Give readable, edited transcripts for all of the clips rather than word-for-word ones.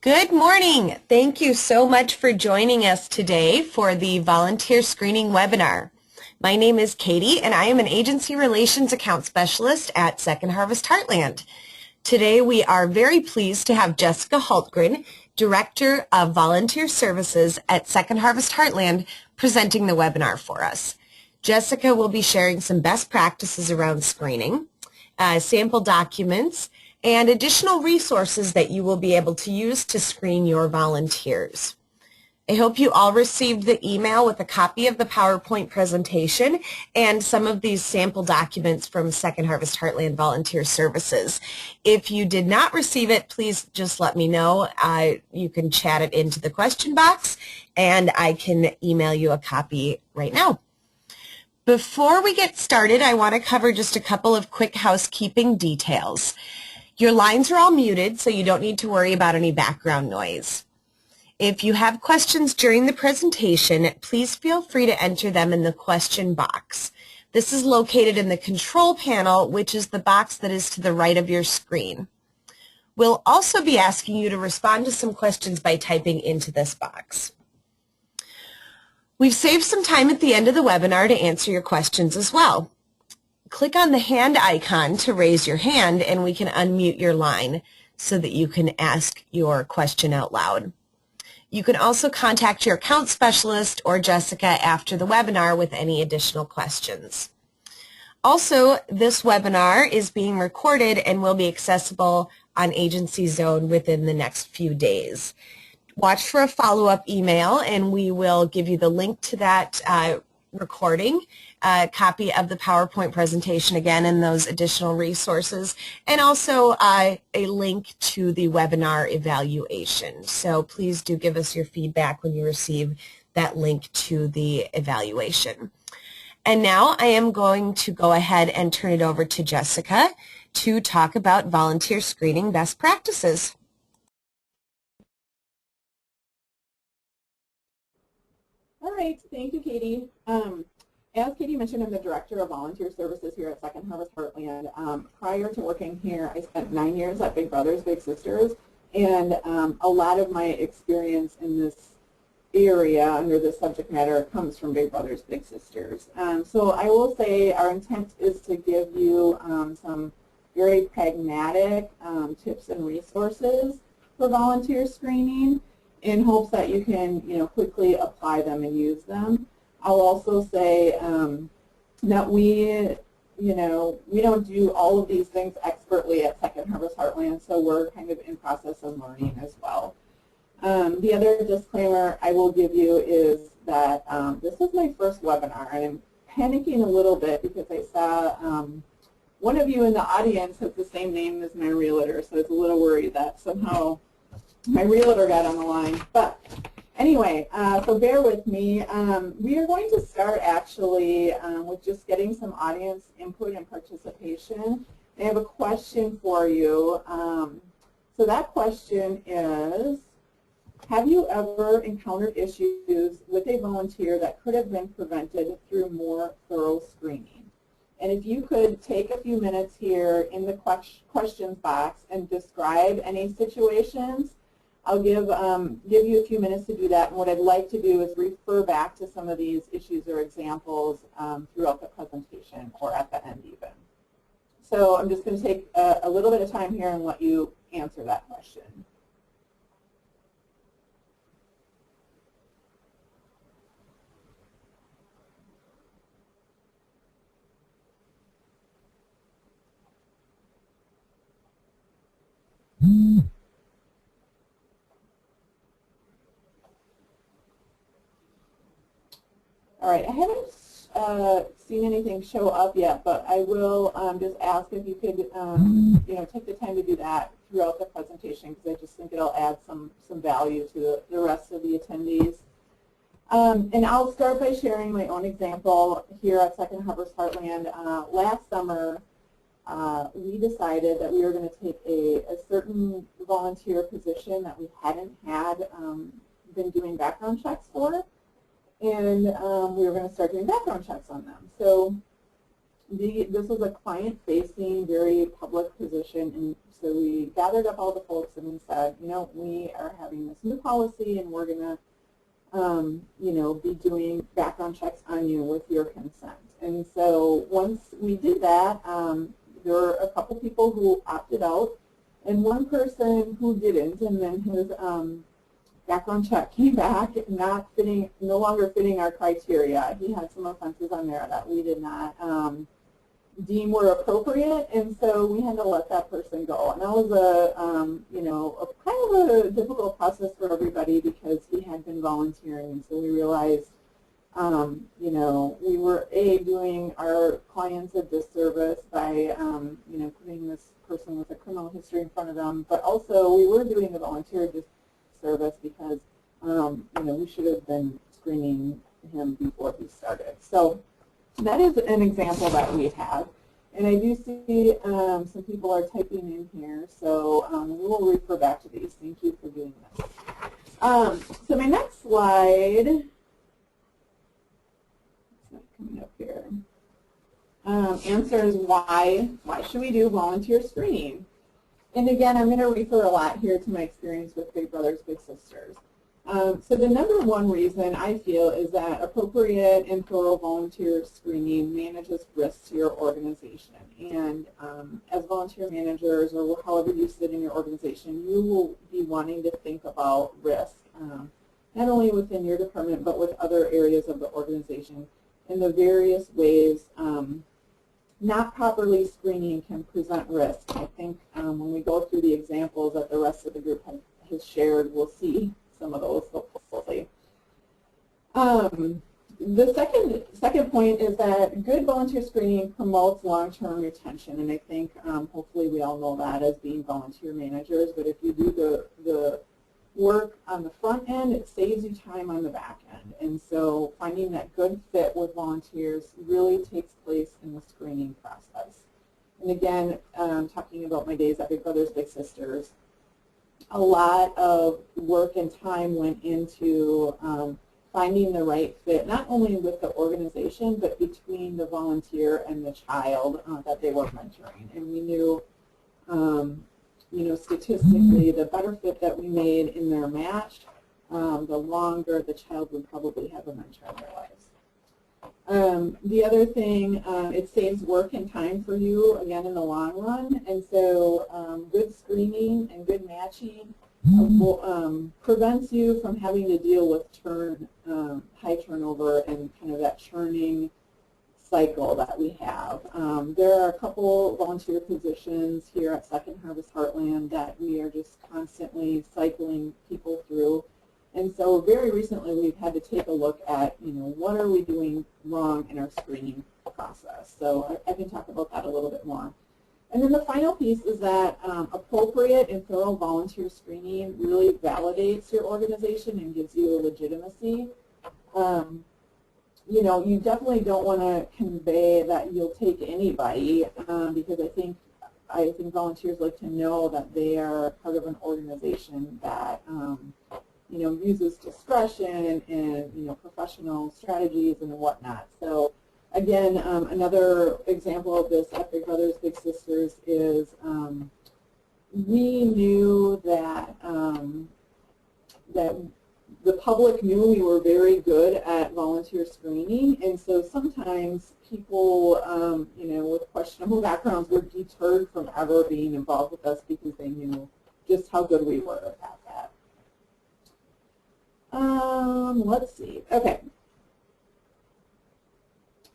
Good morning. Thank you so much for joining us today for the volunteer screening webinar. My name is Katie and I am an agency relations account specialist at Second Harvest Heartland. Today we are very pleased to have Jessica Hultgren, Director of Volunteer Services at Second Harvest Heartland, presenting the webinar for us. Jessica will be sharing some best practices around screening, sample documents, and additional resources that you will be able to use to screen your volunteers. I hope you all received the email with a copy of the PowerPoint presentation and some of these sample documents from Second Harvest Heartland Volunteer Services. If you did not receive it, please just let me know. You can chat it into the question box and I can email you a copy right now. Before we get started, I want to cover just a couple of quick housekeeping details. Your lines are all muted, so you don't need to worry about any background noise. If you have questions during the presentation, please feel free to enter them in the question box. This is located in the control panel, which is the box that is to the right of your screen. We'll also be asking you to respond to some questions by typing into this box. We've saved some time at the end of the webinar to answer your questions as well. Click on the hand icon to raise your hand and we can unmute your line so that you can ask your question out loud. You can also contact your account specialist or Jessica after the webinar with any additional questions. Also, this webinar is being recorded and will be accessible on Agency Zone within the next few days. Watch for a follow-up email and we will give you the link to that recording, a copy of the PowerPoint presentation again and those additional resources, and also a link to the webinar evaluation. So please do give us your feedback when you receive that link to the evaluation. And now I am going to go ahead and turn it over to Jessica to talk about volunteer screening best practices. All right, thank you, Katie. As Katie mentioned, I'm the Director of Volunteer Services here at Second Harvest Heartland. Prior to working here, I spent 9 years at Big Brothers Big Sisters, and a lot of my experience in this area under this subject matter comes from Big Brothers Big Sisters. So I will say our intent is to give you some very pragmatic tips and resources for volunteer screening, in hopes that you can, quickly apply them and use them. I'll also say that we don't do all of these things expertly at Second Harvest Heartland, so we're kind of in process of learning as well. The other disclaimer I will give you is that this is my first webinar, and I'm panicking a little bit because I saw one of you in the audience has the same name as my realtor, so I was a little worried that somehow my realtor got on the line. But anyway, so bear with me. We are going to start actually with just getting some audience input and participation. I have a question for you. So that question is, have you ever encountered issues with a volunteer that could have been prevented through more thorough screening? And if you could take a few minutes here in the questions box and describe any situations, I'll give you a few minutes to do that, and what I'd like to do is refer back to some of these issues or examples throughout the presentation or at the end even. So I'm just going to take a little bit of time here and let you answer that question. All right, I haven't seen anything show up yet, but I will just ask if you could, take the time to do that throughout the presentation, because I just think it'll add some value to the rest of the attendees. And I'll start by sharing my own example here at Second Harvest Heartland. Last summer, we decided that we were going to take a certain volunteer position that we hadn't had been doing background checks for, and we were going to start doing background checks on them. So this was a client-facing, very public position, and so we gathered up all the folks and we said, you know, we are having this new policy and we're going to, you know, be doing background checks on you with your consent. And so once we did that, there were a couple people who opted out and one person who didn't, and then his background check came back no longer fitting our criteria. He had some offenses on there that we did not deem were appropriate, and so we had to let that person go. And that was you know, a kind of a difficult process for everybody because he had been volunteering, and so we realized, you know, we were doing our clients a disservice by, you know, putting this person with a criminal history in front of them, but also we were doing the volunteer disservice because, you know, we should have been screening him before he started. So that is an example that we have. And I do see some people are typing in here, so we will refer back to these. Thank you for doing this. So my next slide, it's not coming up here, answers why should we do volunteer screening? And again, I'm going to refer a lot here to my experience with Big Brothers Big Sisters. So the number one reason I feel is that appropriate and thorough volunteer screening manages risks to your organization. And as volunteer managers or however you sit in your organization, you will be wanting to think about risk, not only within your department but with other areas of the organization in the various ways not properly screening can present risk. I think when we go through the examples that the rest of the group has shared, we'll see some of those hopefully. The second point is that good volunteer screening promotes long-term retention, and I think hopefully we all know that as being volunteer managers, but if you do the work on the front end, it saves you time on the back end. And so finding that good fit with volunteers really takes place in the screening process. And again, talking about my days at Big Brothers Big Sisters, a lot of work and time went into finding the right fit, not only with the organization, but between the volunteer and the child that they were mentoring. And we knew, you know, statistically, the better fit that we made in their match, the longer the child would probably have a mentor in their lives. The other thing, it saves work and time for you, again, in the long run. And so good screening and good matching prevents you from having to deal with high turnover and kind of that churning cycle that we have. There are a couple volunteer positions here at Second Harvest Heartland that we are just constantly cycling people through. And so very recently we've had to take a look at, you know, what are we doing wrong in our screening process. So I can talk about that a little bit more. And then the final piece is that appropriate and thorough volunteer screening really validates your organization and gives you a legitimacy. You know, you definitely don't want to convey that you'll take anybody because I think volunteers like to know that they are part of an organization that you know, uses discretion and, you know, professional strategies and whatnot. So again, another example of this at Big Brothers Big Sisters is we knew that that the public knew we were very good at volunteer screening, and so sometimes people, you know, with questionable backgrounds were deterred from ever being involved with us because they knew just how good we were at that. Let's see. Okay.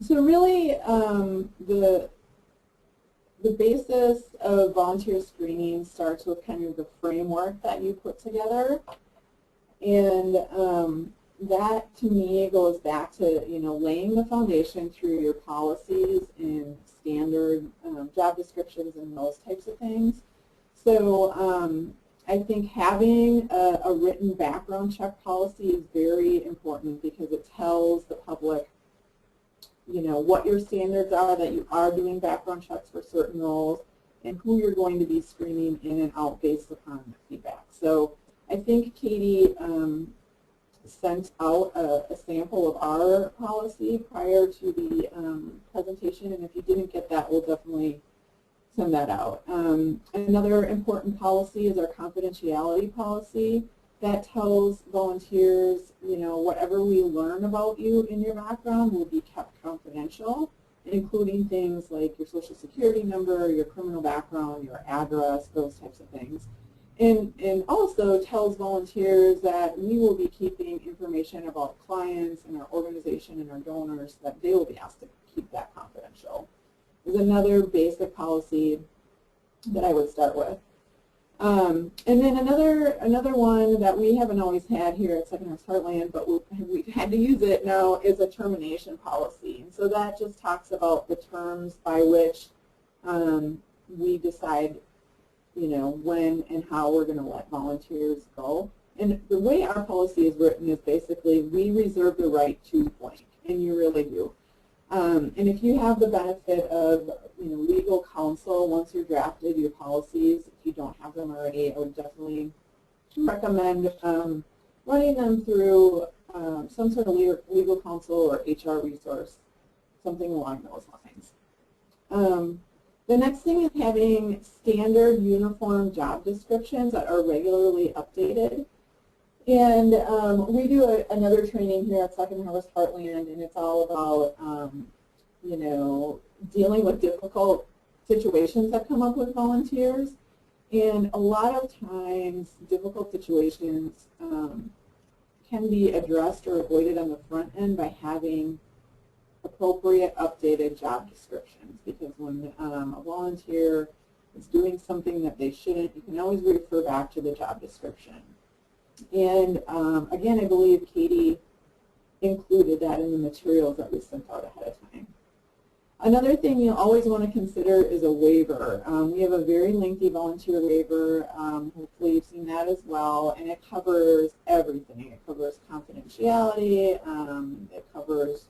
So really, the basis of volunteer screening starts with kind of the framework that you put together, and that to me goes back to, you know, laying the foundation through your policies and standard job descriptions and those types of things. So I think having a written background check policy is very important because it tells the public, you know, what your standards are, that you are doing background checks for certain roles, and who you're going to be screening in and out based upon the feedback. So I think Katie sent out a sample of our policy prior to the presentation. documentation, and if you didn't get that, we'll definitely send that out. Another important policy is our confidentiality policy that tells volunteers, whatever we learn about you in your background will be kept confidential, including things like your social security number, your criminal background, your address, those types of things. And also tells volunteers that we will be keeping information about clients and our organization and our donors, that they will be asked to keep that confidential. Is another basic policy that I would start with. And then another one that we haven't always had here at Second Harvest Heartland, but we've had to use it now, is a termination policy. And so that just talks about the terms by which we decide, when and how we're going to let volunteers go. And the way our policy is written is basically we reserve the right to blank, and you really do. And if you have the benefit of legal counsel once you're drafted your policies, if you don't have them already, I would definitely recommend running them through some sort of legal counsel or HR resource, something along those lines. The next thing is having standard uniform job descriptions that are regularly updated. And we do another training here at Second Harvest Heartland, and it's all about, dealing with difficult situations that come up with volunteers. And a lot of times, difficult situations can be addressed or avoided on the front end by having appropriate updated job descriptions. Because when a volunteer is doing something that they shouldn't, you can always refer back to the job description. And again, I believe Katie included that in the materials that we sent out ahead of time. Another thing you'll always want to consider is a waiver. We have a very lengthy volunteer waiver. Hopefully you've seen that as well. And it covers everything. It covers confidentiality. It covers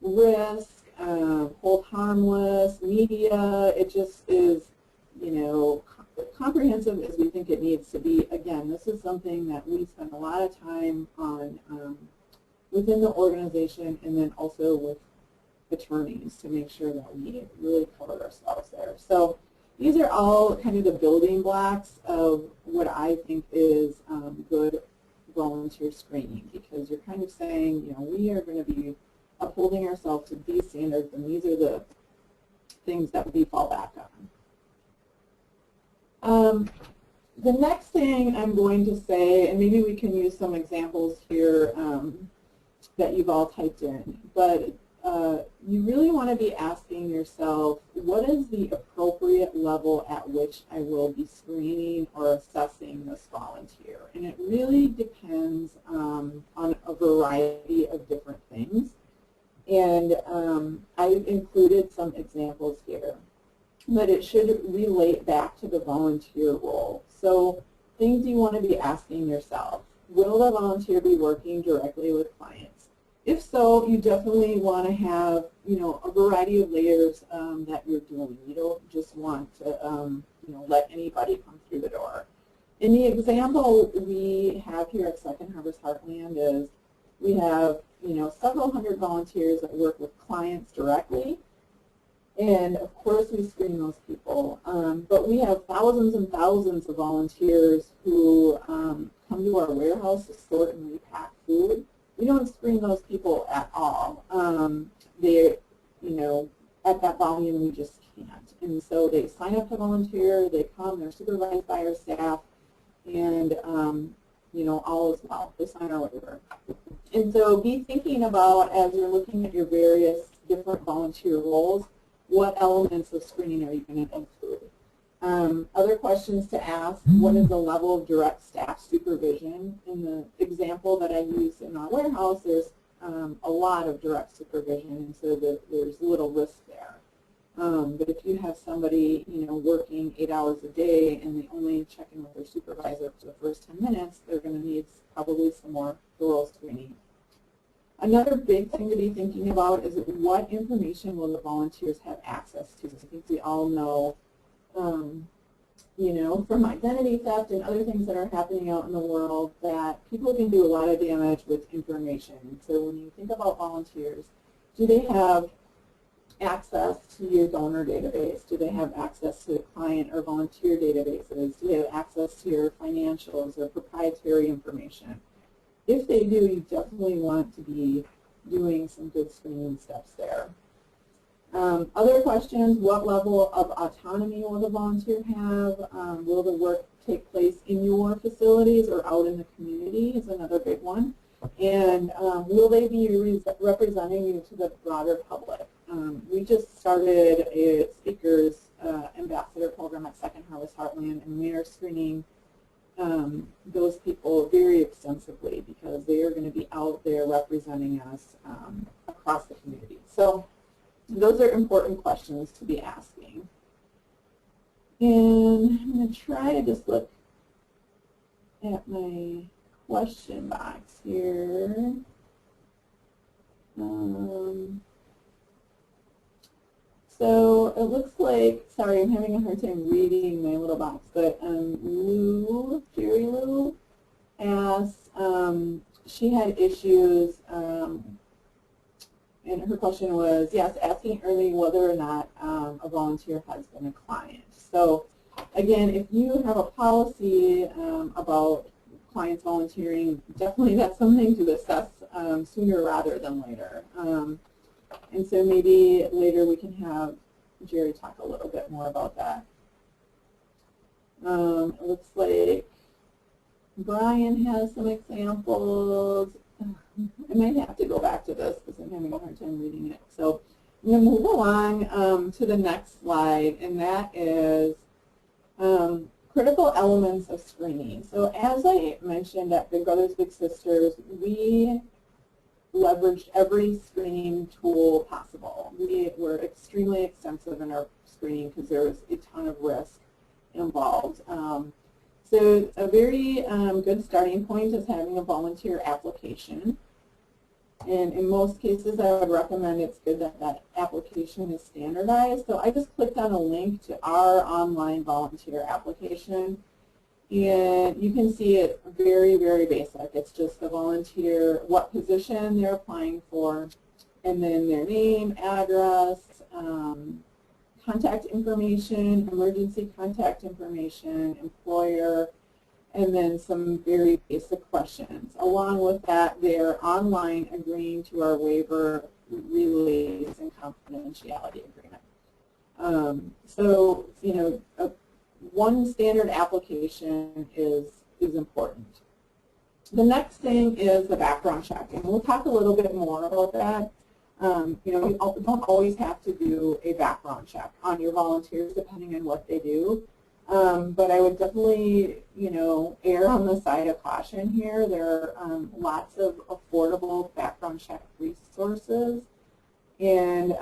risk, hold harmless, media. It just is, comprehensive as we think it needs to be. Again, this is something that we spend a lot of time on within the organization, and then also with attorneys to make sure that we really cover ourselves there. So these are all kind of the building blocks of what I think is good volunteer screening, because you're kind of saying, we are going to be upholding ourselves to these standards, and these are the things that we fall back on. The next thing I'm going to say, and maybe we can use some examples here that you've all typed in, but you really want to be asking yourself, what is the appropriate level at which I will be screening or assessing this volunteer? And it really depends on a variety of different things. And I've included some examples here, but it should relate back to the volunteer role. So things you want to be asking yourself: will the volunteer be working directly with clients? If so, you definitely want to have, a variety of layers that you're doing. You don't just want to, let anybody come through the door. In the example we have here at Second Harvest Heartland is we have, several hundred volunteers that work with clients directly. And of course we screen those people, but we have thousands and thousands of volunteers who come to our warehouse to sort and repack food. We don't screen those people at all. They, at that volume we just can't. And so they sign up to volunteer, they come, they're supervised by our staff, and all is well. They sign our waiver. And so be thinking about, as you're looking at your various different volunteer roles, what elements of screening are you going to include? Other questions to ask: what is the level of direct staff supervision? In the example that I used in our warehouse, there's a lot of direct supervision, and so there's little risk there. But if you have somebody, working 8 hours a day and they only check in with their supervisor for the first 10 minutes, they're going to need probably some more thorough screening. Another big thing to be thinking about is what information will the volunteers have access to. I think we all know, from identity theft and other things that are happening out in the world, that people can do a lot of damage with information. So when you think about volunteers, do they have access to your donor database? Do they have access to the client or volunteer databases? Do they have access to your financials or proprietary information? If they do, you definitely want to be doing some good screening steps there. Other questions: what level of autonomy will the volunteer have? Will the work take place in your facilities or out in the community is another big one. And will they be representing you to the broader public? We just started a speakers ambassador program at Second Harvest Heartland, and we are screening those people very extensively because they are going to be out there representing us across the community. So those are important questions to be asking. And I'm going to try to just look at my question box here. So it looks like, sorry, I'm having a hard time reading my little box, but Jerry Lou asked, she had issues, and her question was, yes, asking early whether or not a volunteer has been a client. So again, if you have a policy about clients volunteering, definitely that's something to assess sooner rather than later. And so maybe later we can have Jerry talk a little bit more about that. It looks like Brian has some examples. I might have to go back to this because I'm having a hard time reading it. So I'm going to move along to the next slide, and that is critical elements of screening. So as I mentioned at Big Brothers Big Sisters, we leveraged every screening tool possible. We were extremely extensive in our screening because there was a ton of risk involved. So a very good starting point is having a volunteer application. And in most cases, I would recommend it's good that that application is standardized. So I just clicked on a link to our online volunteer application. And you can see it very, very basic. It's just the volunteer, what position they're applying for, and then their name, address, contact information, emergency contact information, employer, and then some very basic questions. Along with that, they're online agreeing to our waiver, release, and confidentiality agreement. So, you know, one standard application is important. The next thing is the background check, and we'll talk a little bit more about that. You know, you don't always have to do a background check on your volunteers depending on what they do. But I would definitely, you know, err on the side of caution here. There are lots of affordable background check resources, and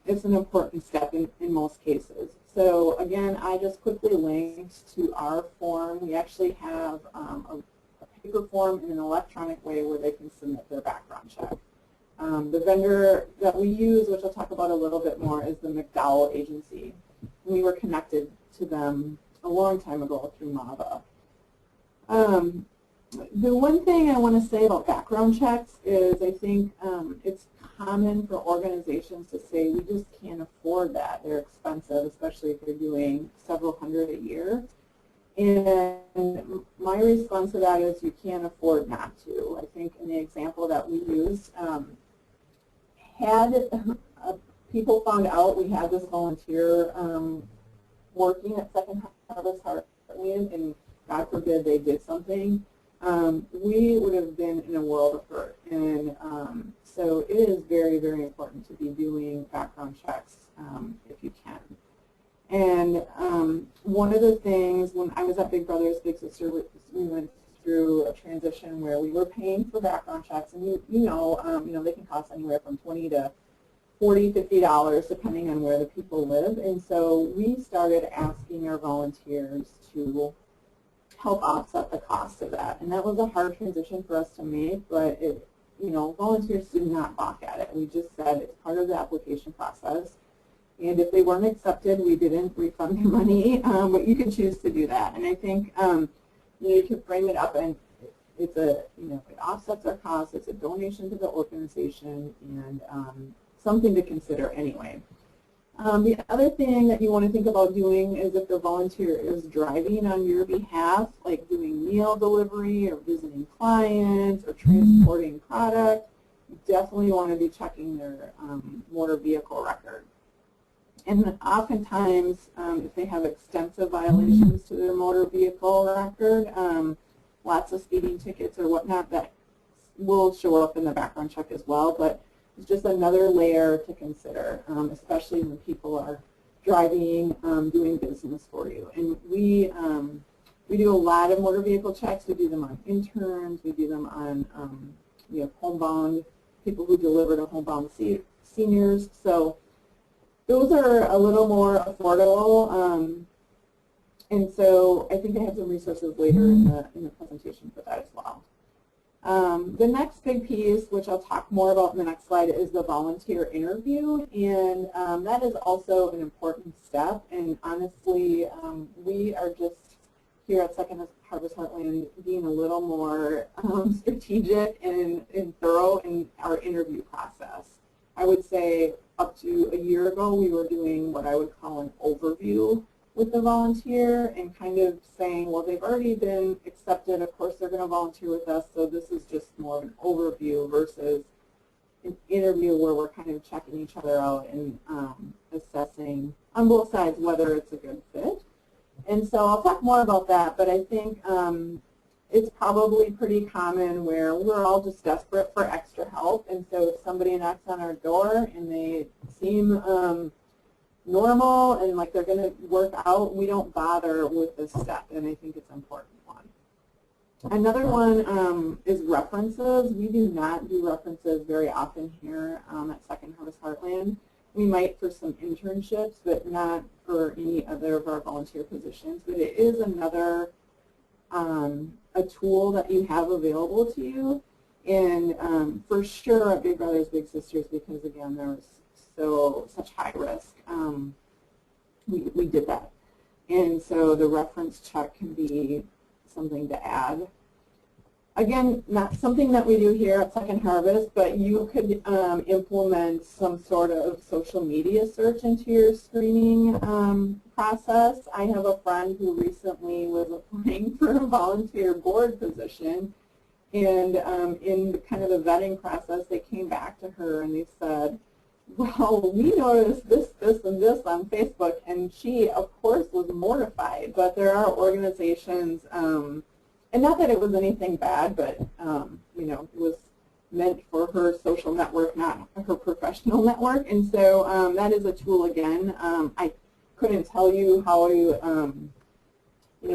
it's an important step in most cases. So again, I just quickly linked to our form. We actually have a paper form in an electronic way where they can submit their background check. The vendor that we use, which I'll talk about a little bit more, is the McDowell Agency. We were connected to them a long time ago through MAVA. The one thing I want to say about background checks is I think it's common for organizations to say we just can't afford that. They're expensive, especially if they're doing several hundred a year. And my response to that is you can't afford not to. I think in the example that we used, had people found out we had this volunteer working at Second Harvest Heartland, and God forbid they did something, we would have been in a world of hurt. And so it is very, very important to be doing background checks if you can. And one of the things, when I was at Big Brothers Big Sisters, we went through a transition where we were paying for background checks, and you know they can cost anywhere from $20 to $40, $50 depending on where the people live. And so we started asking our volunteers to help offset the cost of that. And that was a hard transition for us to make, but it, you know, volunteers did not balk at it. We just said it's part of the application process. And if they weren't accepted, we didn't refund their money, but you can choose to do that. And I think you can frame it up, and it's a, it offsets our costs. It's a donation to the organization, and something to consider anyway. The other thing that you want to think about doing is if the volunteer is driving on your behalf, like doing meal delivery or visiting clients or transporting product, you definitely want to be checking their motor vehicle record. And oftentimes, if they have extensive violations to their motor vehicle record, lots of speeding tickets or whatnot, that will show up in the background check as well. But it's just another layer to consider, especially when people are driving, doing business for you. And we do a lot of motor vehicle checks. We do them on interns. We do them on homebound people who deliver to homebound seniors. So those are a little more affordable. And so I think I have some resources later in the presentation for that as well. The next big piece, which I'll talk more about in the next slide, is the volunteer interview, and that is also an important step. And honestly, we are just here at Second Harvest Heartland being a little more strategic and thorough in our interview process. I would say up to a year ago, we were doing what I would call an overview with the volunteer and kind of saying, well, they've already been accepted, of course they're going to volunteer with us, so this is just more of an overview versus an interview where we're kind of checking each other out and assessing on both sides whether it's a good fit. And so I'll talk more about that, but I think it's probably pretty common where we're all just desperate for extra help, and so if somebody knocks on our door and they seem normal and like they're going to work out, we don't bother with this step, and I think it's an important one. Another one is references. We do not do references very often here at Second Harvest Heartland. We might for some internships, but not for any other of our volunteer positions. But it is another a tool that you have available to you, and for sure at Big Brothers Big Sisters, because again there's such high risk, we did that. And so the reference check can be something to add. Again, not something that we do here at Second Harvest, but you could implement some sort of social media search into your screening process. I have a friend who recently was applying for a volunteer board position, and in kind of the vetting process, they came back to her and they said, well, we noticed this, this, and this on Facebook, and she, of course, was mortified. But there are organizations, and not that it was anything bad, but it was meant for her social network, not her professional network. And so that is a tool again. I couldn't tell you how you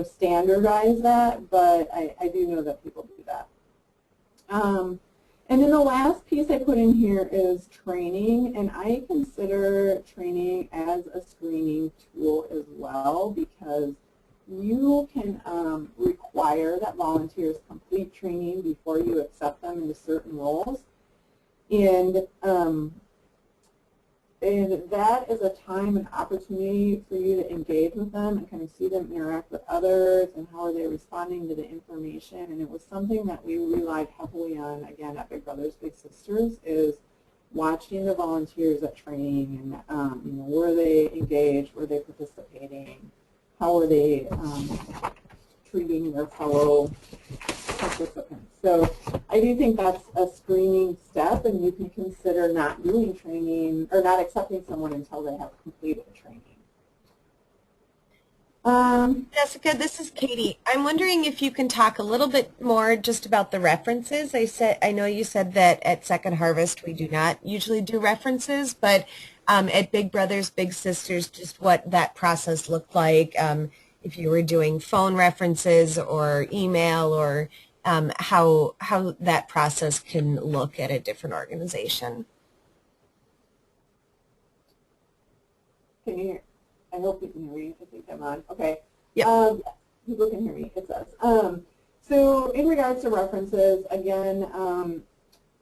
standardize that, but I do know that people do that. And then the last piece I put in here is training, and I consider training as a screening tool as well, because you can require that volunteers complete training before you accept them into certain roles. And that is a time and opportunity for you to engage with them and kind of see them interact with others and how are they responding to the information. And it was something that we relied heavily on, again, at Big Brothers Big Sisters, is watching the volunteers at training and were they engaged, were they participating, how were they treating their fellow participants. So I do think that's a screening step, and you can consider not doing training or not accepting someone until they have completed training. Jessica, this is Katie. I'm wondering if you can talk a little bit more just about the references. I know you said that at Second Harvest we do not usually do references, but at Big Brothers Big Sisters, just what that process looked like, if you were doing phone references or email, or how that process can look at a different organization. Can you hear? I hope you can hear me. I think I'm on. Okay. Yep. People can hear me. It says. So in regards to references, again,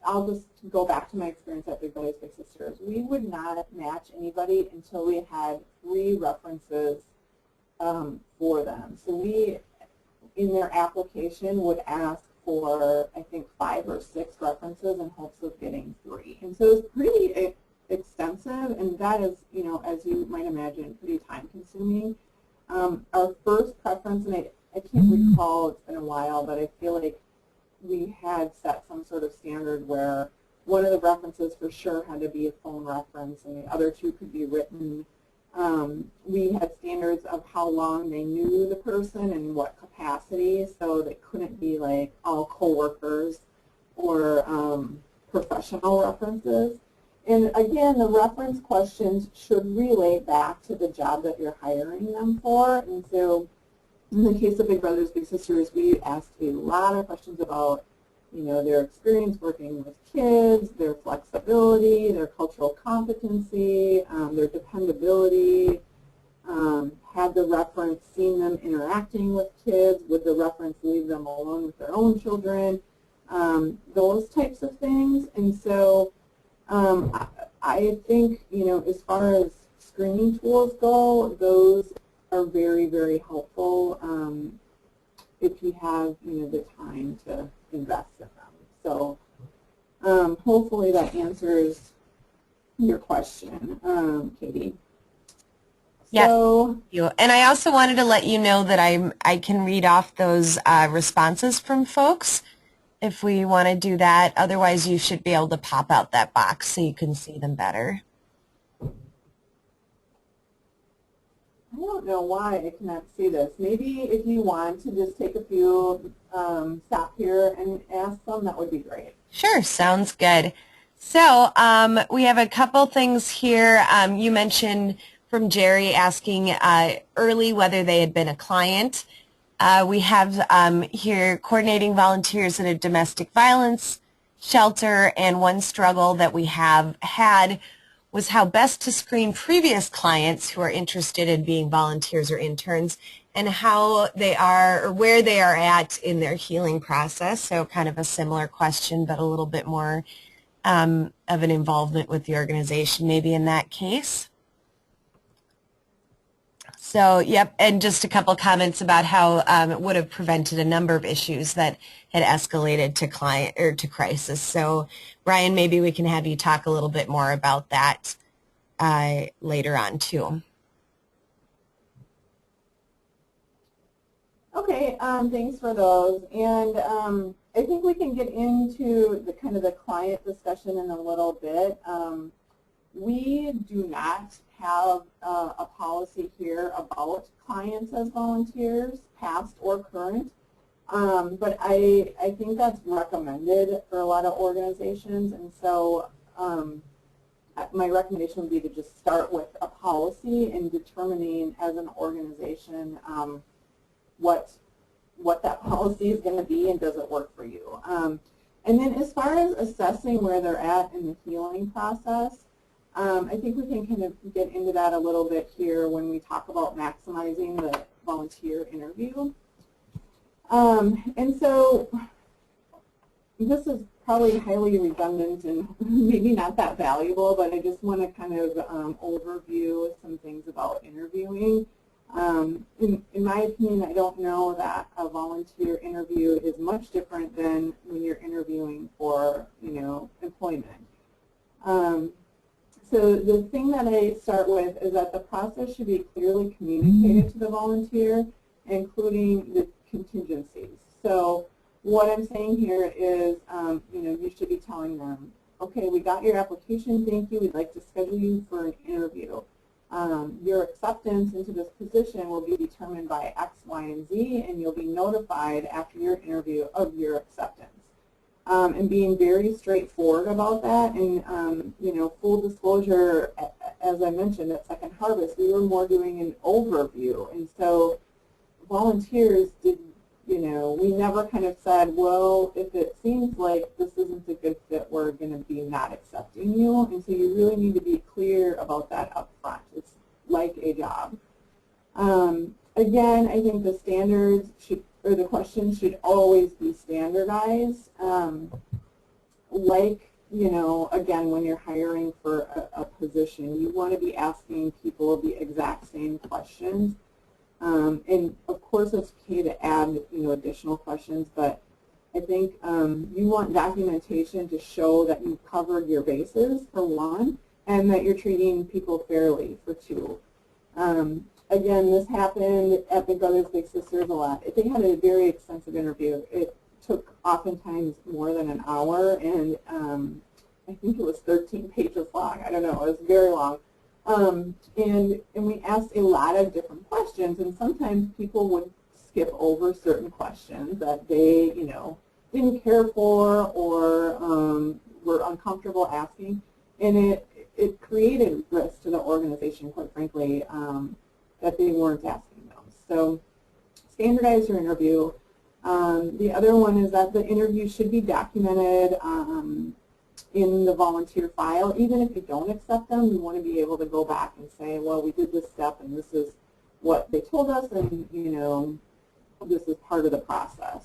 I'll just go back to my experience at Big Brothers Big Sisters. We would not match anybody until we had 3 references for them. So we, in their application, would ask for, I think, 5 or 6 references in hopes of getting 3. And so it's extensive, and that is, you know, as you might imagine, pretty time consuming. Our first preference, and I can't recall, it's been a while, but I feel like we had set some sort of standard where one of the references for sure had to be a phone reference and the other two could be written. We had standards of how long they knew the person and what capacity, so they couldn't be like all coworkers or professional references. And again, the reference questions should relate back to the job that you're hiring them for. And so in the case of Big Brothers Big Sisters, we asked a lot of questions about, you know, their experience working with kids, their flexibility, their cultural competency, their dependability. Had the reference seen them interacting with kids? Would the reference leave them alone with their own children? Those types of things. And so I think, you know, as far as screening tools go, those are very, very helpful if you have, you know, the time to invest in them. So hopefully that answers your question, Katie. Yes, So, thank you. And I also wanted to let you know that I can read off those responses from folks if we want to do that. Otherwise, you should be able to pop out that box so you can see them better. I don't know why I cannot see this. Maybe if you want to just take a few, stop here and ask them, that would be great. Sure, sounds good. So we have a couple things here. You mentioned from Jerry asking early whether they had been a client. We have here coordinating volunteers at a domestic violence shelter, and one struggle that we have had was how best to screen previous clients who are interested in being volunteers or interns and how they are or where they are at in their healing process. So kind of a similar question, but a little bit more of an involvement with the organization maybe in that case. So, yep, and just a couple comments about how it would have prevented a number of issues that had escalated to client or to crisis. So, Brian, maybe we can have you talk a little bit more about that later on too. Okay, thanks for those. And I think we can get into the kind of the client discussion in a little bit. We do not have a policy here about clients as volunteers, past or current, but I think that's recommended for a lot of organizations, and so my recommendation would be to just start with a policy and determining as an organization what that policy is going to be and does it work for you. And then as far as assessing where they're at in the healing process, I think we can kind of get into that a little bit here when we talk about maximizing the volunteer interview. And so this is probably highly redundant and maybe not that valuable, but I just want to kind of overview some things about interviewing. In my opinion, I don't know that a volunteer interview is much different than when you're interviewing for, you know, employment. So the thing that I start with is that the process should be clearly communicated to the volunteer, including the contingencies. So what I'm saying here is, you know, you should be telling them, okay, we got your application, thank you, we'd like to schedule you for an interview. Your acceptance into this position will be determined by X, Y, and Z, and you'll be notified after your interview of your acceptance. And being very straightforward about that, and you know, full disclosure, as I mentioned at Second Harvest, we were more doing an overview, and so volunteers did, you know, we never kind of said, well, if it seems like this isn't a good fit, we're going to be not accepting you, and so you really need to be clear about that up front. It's like a job. Again, I think the standards should, or the questions should always be standardized. Like, you know, again, when you're hiring for a position, you want to be asking people the exact same questions. And of course, it's okay to add, you know, additional questions, but I think you want documentation to show that you've covered your bases, for one, and that you're treating people fairly for 2. Again, this happened at Big Brothers Big Sisters a lot. They had a very extensive interview. It took oftentimes more than an hour, and I think it was 13 pages long. I don't know. It was very long. And we asked a lot of different questions, and sometimes people would skip over certain questions that they, didn't care for or were uncomfortable asking, and it created risk to the organization, quite frankly, that they weren't asking those. So standardize your interview. The other one is that the interview should be documented in the volunteer file. Even if you don't accept them, you want to be able to go back and say, well, we did this step and this is what they told us, and this is part of the process.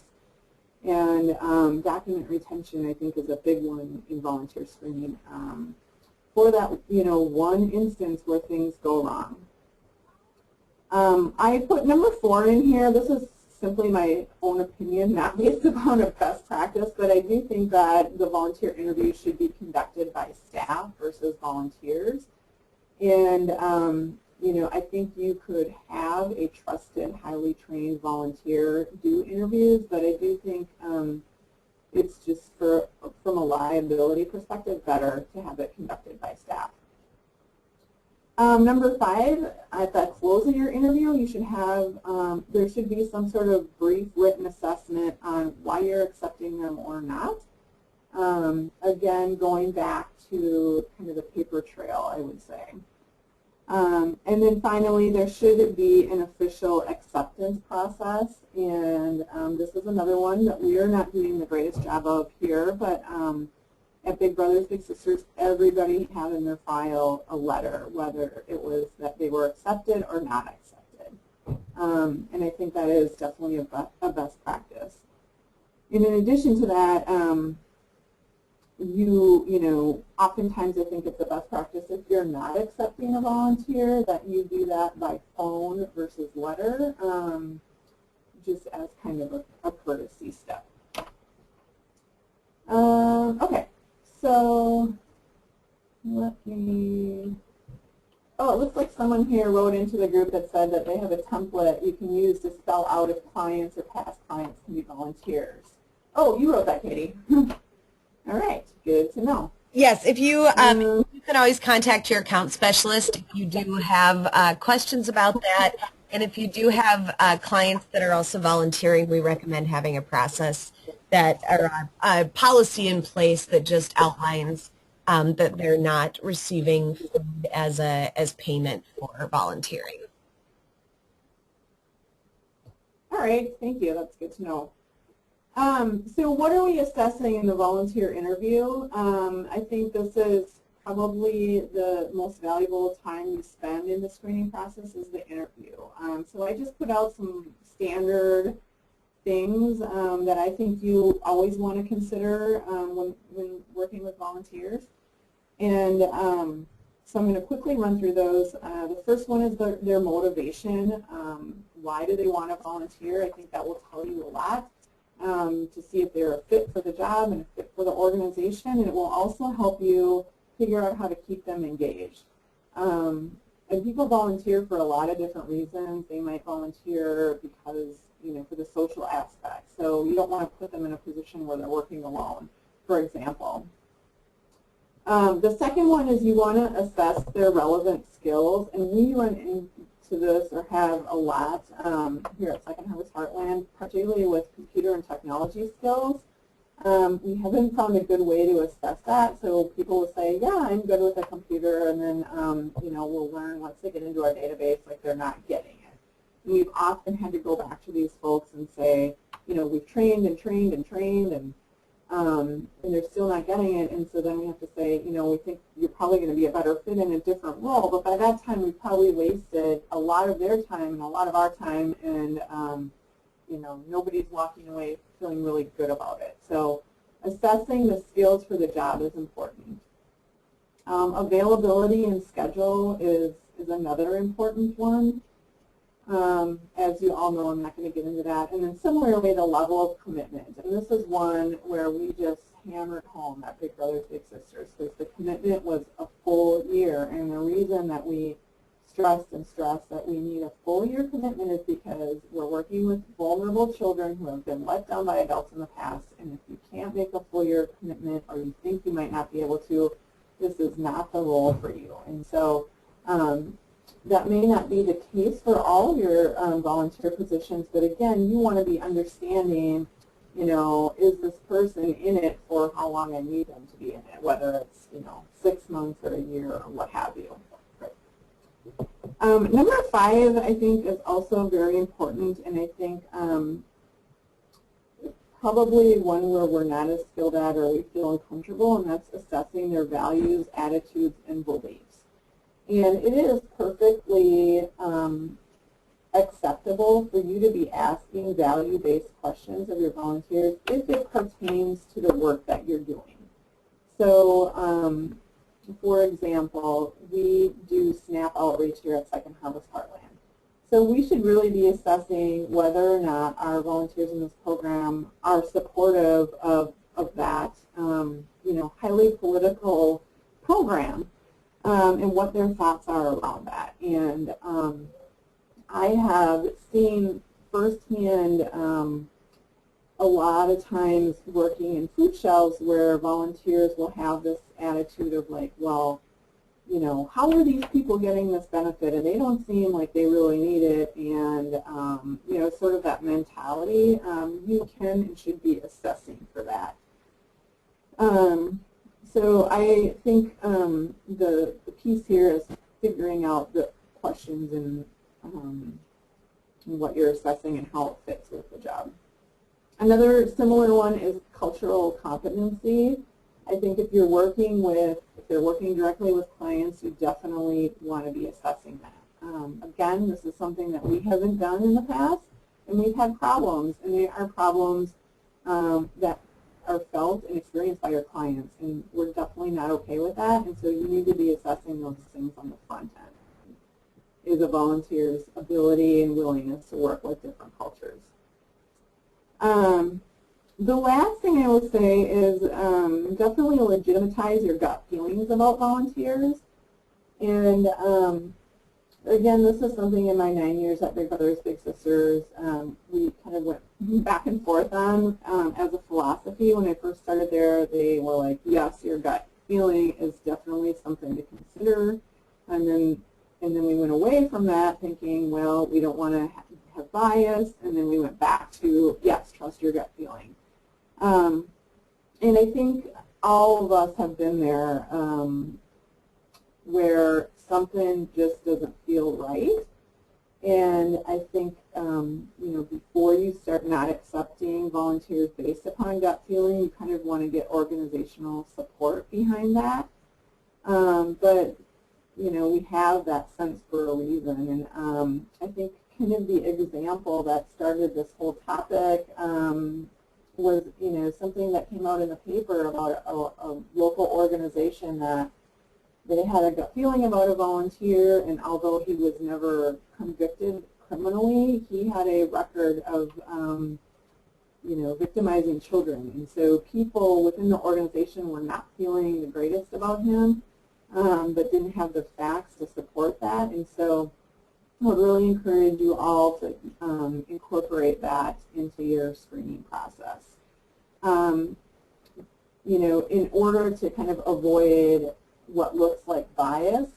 And document retention, I think, is a big one in volunteer screening for that, one instance where things go wrong. I put number 4 in here. This is simply my own opinion, not based upon a best practice, but I do think that the volunteer interview should be conducted by staff versus volunteers. And, I think you could have a trusted, highly trained volunteer do interviews, but I do think it's just from a liability perspective better to have it conducted by staff. Number 5, at the close of your interview, you should have, there should be some sort of brief written assessment on why you're accepting them or not. Again, going back to kind of the paper trail, I would say. And then finally, there should be an official acceptance process, and this is another one that we are not doing the greatest job of here, but at Big Brothers Big Sisters, everybody had in their file a letter, whether it was that they were accepted or not accepted. And I think that is definitely a best practice. And in addition to that, oftentimes I think it's the best practice if you're not accepting a volunteer that you do that by phone versus letter, just as kind of a courtesy step. Okay, so let me, it looks like someone here wrote into the group that said that they have a template you can use to spell out if clients or past clients can be volunteers. Oh, you wrote that, Katie. All right, good to know. Yes, if you can always contact your account specialist if you do have questions about that. And if you do have clients that are also volunteering, we recommend having a process that, or a policy in place that just outlines that they're not receiving food as payment for volunteering. All right, thank you. That's good to know. So what are we assessing in the volunteer interview? I think this is probably the most valuable time you spend in the screening process is the interview. So I just put out some standard things that I think you always want to consider when working with volunteers. And so I'm going to quickly run through those. The first one is their motivation. Why do they want to volunteer? I think that will tell you a lot. To see if they're a fit for the job and a fit for the organization, and it will also help you figure out how to keep them engaged. And people volunteer for a lot of different reasons. They might volunteer because, for the social aspect. So you don't want to put them in a position where they're working alone, for example. The second one is you want to assess their relevant skills, and we run into this or have a lot here at Second Harvest Heartland, particularly with computer and technology skills. We haven't found a good way to assess that, so people will say, yeah, I'm good with a computer, and then we'll learn once they get into our database like they're not getting it. And we've often had to go back to these folks and say, we've trained and trained and trained, and they're still not getting it, and so then we have to say, we think you're probably going to be a better fit in a different role, but by that time we've probably wasted a lot of their time and a lot of our time, and nobody's walking away feeling really good about it. So assessing the skills for the job is important. Availability and schedule is another important one. As you all know, I'm not going to get into that. And then similarly, the level of commitment. And this is one where we just hammered home at Big Brothers Big Sisters because the commitment was a full year. And the reason that we stressed that we need a full year commitment is because we're working with vulnerable children who have been let down by adults in the past. And if you can't make a full year commitment or you think you might not be able to, this is not the role for you. And so that may not be the case for all your volunteer positions, but again, you want to be understanding, you know, is this person in it for how long I need them to be in it, whether it's, you know, 6 months or a year or what have you. Number 5, I think, is also very important, and I think probably one where we're not as skilled at or we feel uncomfortable, and that's assessing their values, attitudes, and beliefs. And it is perfectly acceptable for you to be asking value-based questions of your volunteers if it pertains to the work that you're doing. So, for example, we do SNAP outreach here at Second Harvest Heartland. So we should really be assessing whether or not our volunteers in this program are supportive of that, you know, highly political program. And what their thoughts are around that. And I have seen firsthand a lot of times working in food shelves where volunteers will have this attitude of like, well, you know, how are these people getting this benefit? And they don't seem like they really need it. And, you know, sort of that mentality, you can and should be assessing for that. So I think the piece here is figuring out the questions and what you're assessing and how it fits with the job. Another similar one is cultural competency. I think if you're working directly with clients, you definitely want to be assessing that. Again, this is something that we haven't done in the past, and we've had problems, and they are problems that are felt and experienced by your clients, and we're definitely not okay with that, and so you need to be assessing those things on the front end. Is a volunteer's ability and willingness to work with different cultures. The last thing I will say is definitely legitimize your gut feelings about volunteers, and again, this is something in my 9 years at Big Brothers Big Sisters we kind of went back and forth on as a philosophy. When I first started there, they were like, yes, your gut feeling is definitely something to consider. And then we went away from that thinking, well, we don't want to have bias. And then we went back to, yes, trust your gut feeling. And I think all of us have been there where something just doesn't feel right. And I think, you know, before you start not accepting volunteers based upon gut feeling, you kind of want to get organizational support behind that. But, you know, we have that sense for a reason. And I think kind of the example that started this whole topic was, you know, something that came out in the paper about a local organization that they had a gut feeling about a volunteer, and although he was never convicted criminally, he had a record of, you know, victimizing children. And so people within the organization were not feeling the greatest about him, but didn't have the facts to support that. And so I would really encourage you all to incorporate that into your screening process. You know, in order to kind of avoid what looks like bias,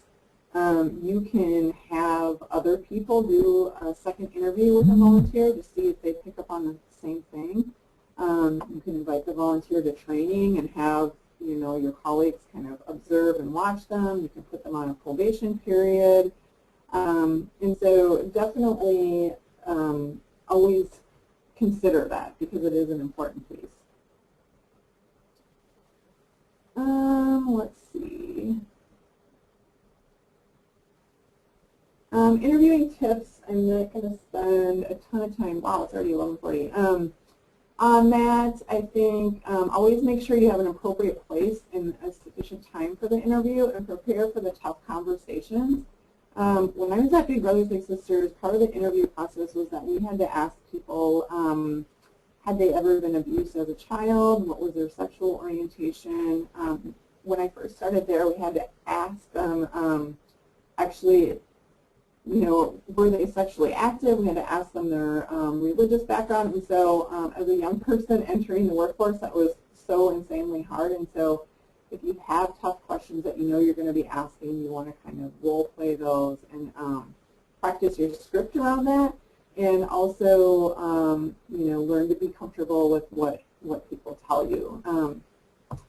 you can have other people do a second interview with a volunteer to see if they pick up on the same thing. You can invite the volunteer to training and have, you know, your colleagues kind of observe and watch them. You can put them on a probation period. And so definitely always consider that because it is an important piece. Let's see. Interviewing tips, I'm not going to spend a ton of time. Wow, it's already 11:40. On that, I think always make sure you have an appropriate place and a sufficient time for the interview and prepare for the tough conversations. When I was at Big Brothers Big Sisters, part of the interview process was that we had to ask people had they ever been abused as a child? What was their sexual orientation? When I first started there, we had to ask them actually, were they sexually active? We had to ask them their religious background. And so as a young person entering the workforce, that was so insanely hard. And so if you have tough questions that you're going to be asking, you want to kind of role play those and practice your script around that. And also, learn to be comfortable with what people tell you.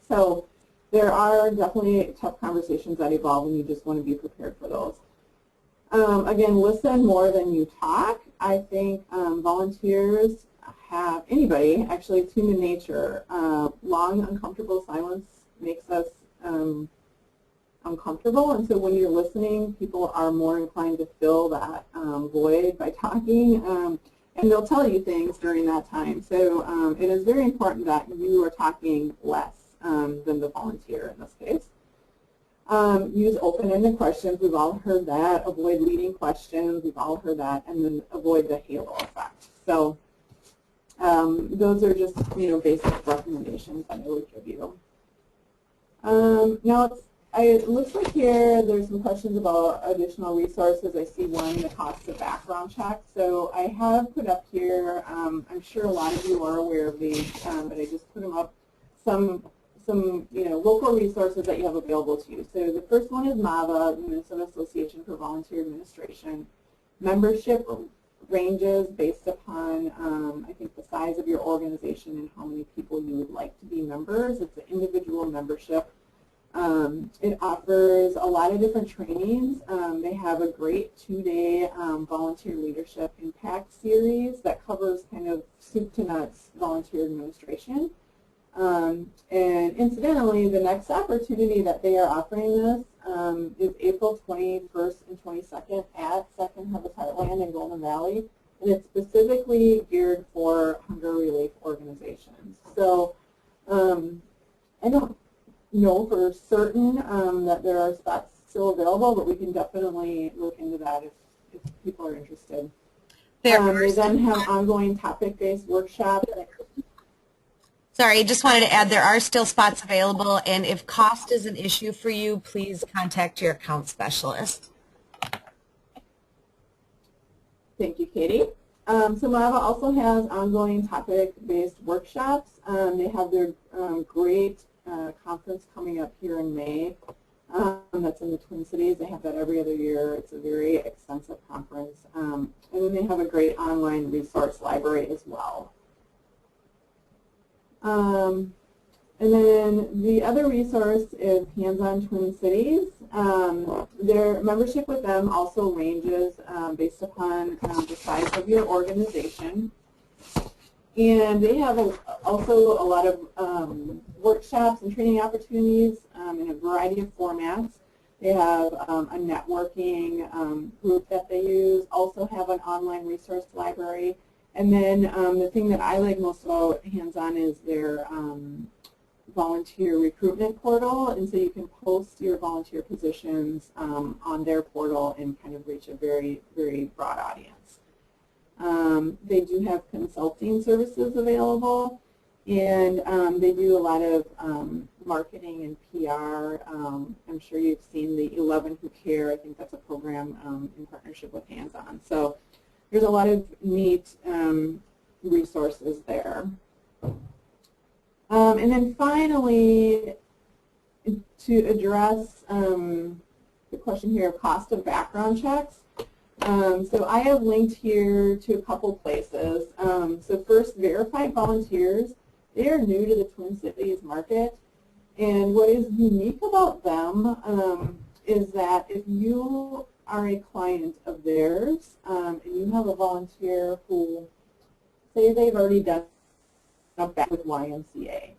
So there are definitely tough conversations that evolve, and you just want to be prepared for those. Again, listen more than you talk. I think volunteers have, anybody, actually, it's human nature. Long, uncomfortable silence makes us uncomfortable, and so when you're listening, people are more inclined to fill that void by talking, and they'll tell you things during that time. So it is very important that you are talking less than the volunteer in this case. Use open-ended questions. We've all heard that. Avoid leading questions. We've all heard that. And then avoid the halo effect. So those are just, basic recommendations that I would give you. Now, it looks like here there's some questions about additional resources. I see one, the cost of background checks. So I have put up here, I'm sure a lot of you are aware of these, but I just put them up, some local resources that you have available to you. So the first one is MAVA, the Minnesota Association for Volunteer Administration. Membership ranges based upon, I think, the size of your organization and how many people you would like to be members. It's an individual membership. It offers a lot of different trainings. They have a great 2-day volunteer leadership impact series that covers kind of soup to nuts volunteer administration. And incidentally, the next opportunity that they are offering this is April 21st and 22nd at Second Harvest Heartland in Golden Valley, and it's specifically geared for hunger relief organizations. So I don't know for certain that there are spots still available, but we can definitely look into that if people are interested. They then have ongoing topic-based workshops. Sorry, I just wanted to add there are still spots available, and if cost is an issue for you, please contact your account specialist. Thank you, Katie. So MAVA also has ongoing topic-based workshops. They have their great conference coming up here in May. That's in the Twin Cities. They have that every other year. It's a very extensive conference. And then they have a great online resource library as well. And then the other resource is Hands-On Twin Cities. Their membership with them also ranges based upon the size of your organization. And they have also a lot of workshops and training opportunities in a variety of formats. They have a networking group that they use, also have an online resource library. And then the thing that I like most about Hands-On is their volunteer recruitment portal. And so you can post your volunteer positions on their portal and kind of reach a very, very broad audience. They do have consulting services available, and they do a lot of marketing and PR. I'm sure you've seen the 11 Who Care. I think that's a program in partnership with Hands-On. So there's a lot of neat resources there. And then finally, to address the question here of cost of background checks, so I have linked here to a couple places. So first, Verified Volunteers. They are new to the Twin Cities market, and what is unique about them is that if you are a client of theirs and you have a volunteer who, say they've already done a back with YMCA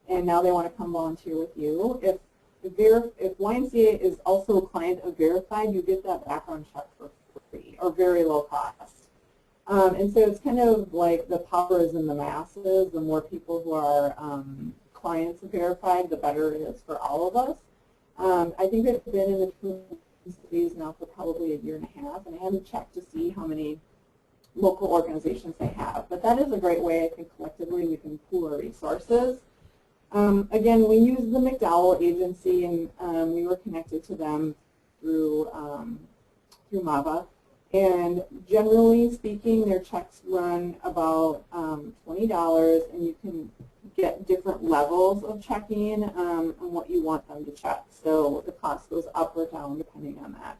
and now they want to come volunteer with you, if YMCA is also a client of Verified, you get that background check for free or very low cost. And so it's kind of like the power is in the masses. The more people who are clients of Verified, the better it is for all of us. I think they've been in the Twin Cities now for probably a year and a half, and I haven't checked to see how many local organizations they have. But that is a great way, I think, collectively we can pool our resources. Again, we use the McDowell Agency, and we were connected to them through MAVA. And generally speaking, their checks run about $20, and you can get different levels of checking on what you want them to check. So the cost goes up or down depending on that.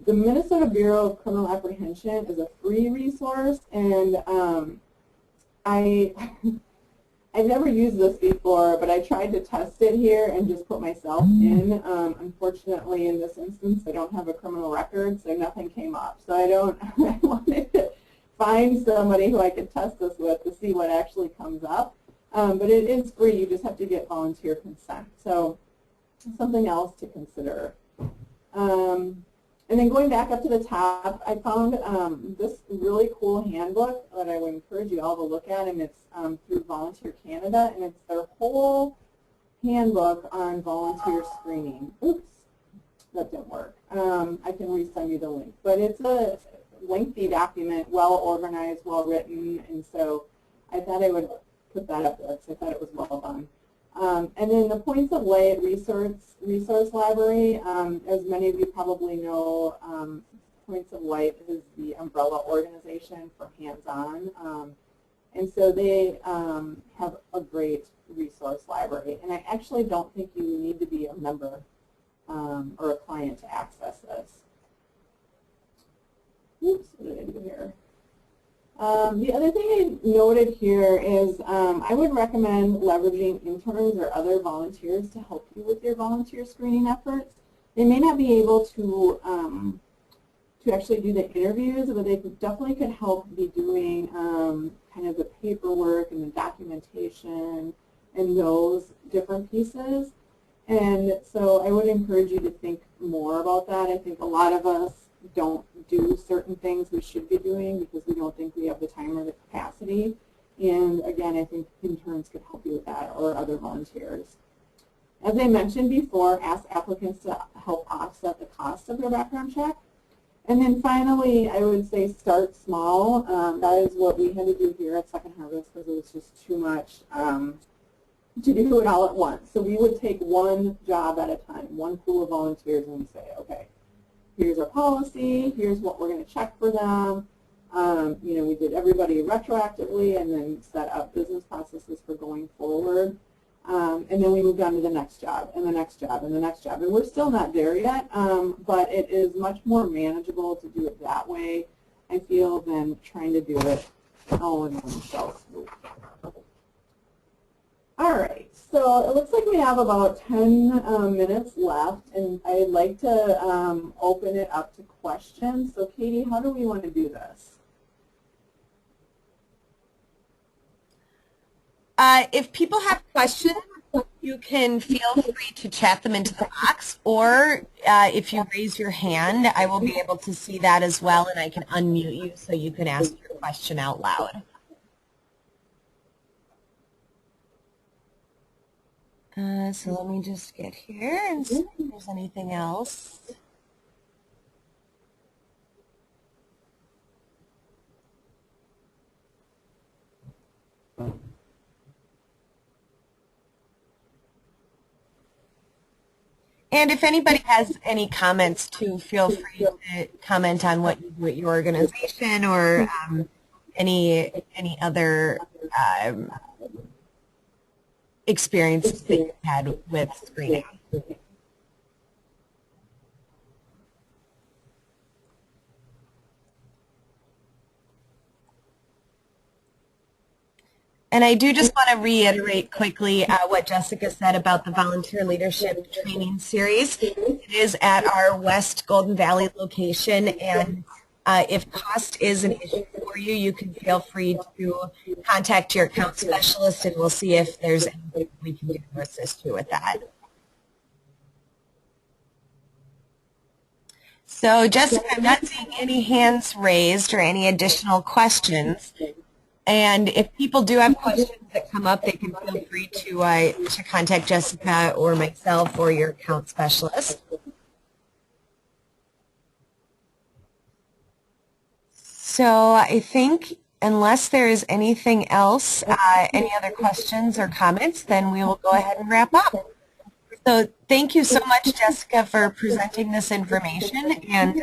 The Minnesota Bureau of Criminal Apprehension is a free resource, and I've never used this before, but I tried to test it here and just put myself in. Unfortunately, in this instance, I don't have a criminal record, so nothing came up. So I wanted to find somebody who I could test this with to see what actually comes up. But it is free. You just have to get volunteer consent. So something else to consider. And then going back up to the top, I found this really cool handbook that I would encourage you all to look at, and it's through Volunteer Canada, and it's their whole handbook on volunteer screening. Oops, that didn't work. I can resend you the link. But it's a lengthy document, well organized, well written, and so I thought I would put that up there because I thought it was well done. And then the Points of Light Resource Library, as many of you probably know, Points of Light is the umbrella organization for Hands-On. And so they have a great resource library. And I actually don't think you need to be a member or a client to access this. Oops, what did I do here? The other thing I noted here is I would recommend leveraging interns or other volunteers to help you with your volunteer screening efforts. They may not be able to actually do the interviews, but they definitely could help be doing kind of the paperwork and the documentation and those different pieces. And so I would encourage you to think more about that. I think a lot of us don't do certain things we should be doing because we don't think we have the time or the capacity. And again, I think interns could help you with that, or other volunteers. As I mentioned before, ask applicants to help offset the cost of their background check. And then finally, I would say start small. That is what we had to do here at Second Harvest because it was just too much to do it all at once. So we would take one job at a time, one pool of volunteers, and say, okay, here's our policy, here's what we're going to check for them. You know, we did everybody retroactively and then set up business processes for going forward. And then we moved on to the next job and the next job and the next job. And we're still not there yet, but it is much more manageable to do it that way, I feel, than trying to do it all in one fell swoop. All right, so it looks like we have about 10 minutes left, and I'd like to open it up to questions. So Katie, how do we want to do this? If people have questions, you can feel free to chat them into the box, or if you raise your hand, I will be able to see that as well, and I can unmute you so you can ask your question out loud. So let me just get here and see if there's anything else. And if anybody has any comments too, feel free to comment on what you do at your organization or any other experience that you've had with screening. And I do just want to reiterate quickly what Jessica said about the Volunteer Leadership Training Series. It is at our West Golden Valley location, and if cost is an issue for you, you can feel free to contact your account specialist, and we'll see if there's anything we can do to assist you with that. So, Jessica, I'm not seeing any hands raised or any additional questions. And if people do have questions that come up, they can feel free to contact Jessica or myself or your account specialist. So I think unless there is anything else, any other questions or comments, then we will go ahead and wrap up. So thank you so much, Jessica, for presenting this information, and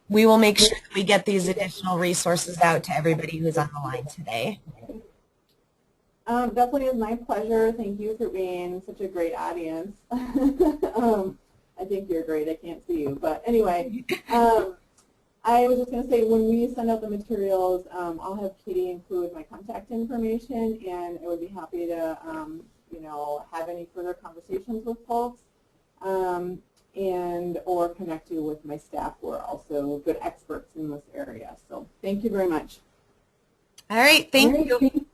we will make sure that we get these additional resources out to everybody who's on the line today. Definitely is my pleasure. Thank you for being such a great audience. I think you're great. I can't see you. But anyway, I was just going to say, when we send out the materials, I'll have Katie include my contact information, and I would be happy to, you know, have any further conversations with folks, and or connect you with my staff who are also good experts in this area. So thank you very much. All right. Thank you.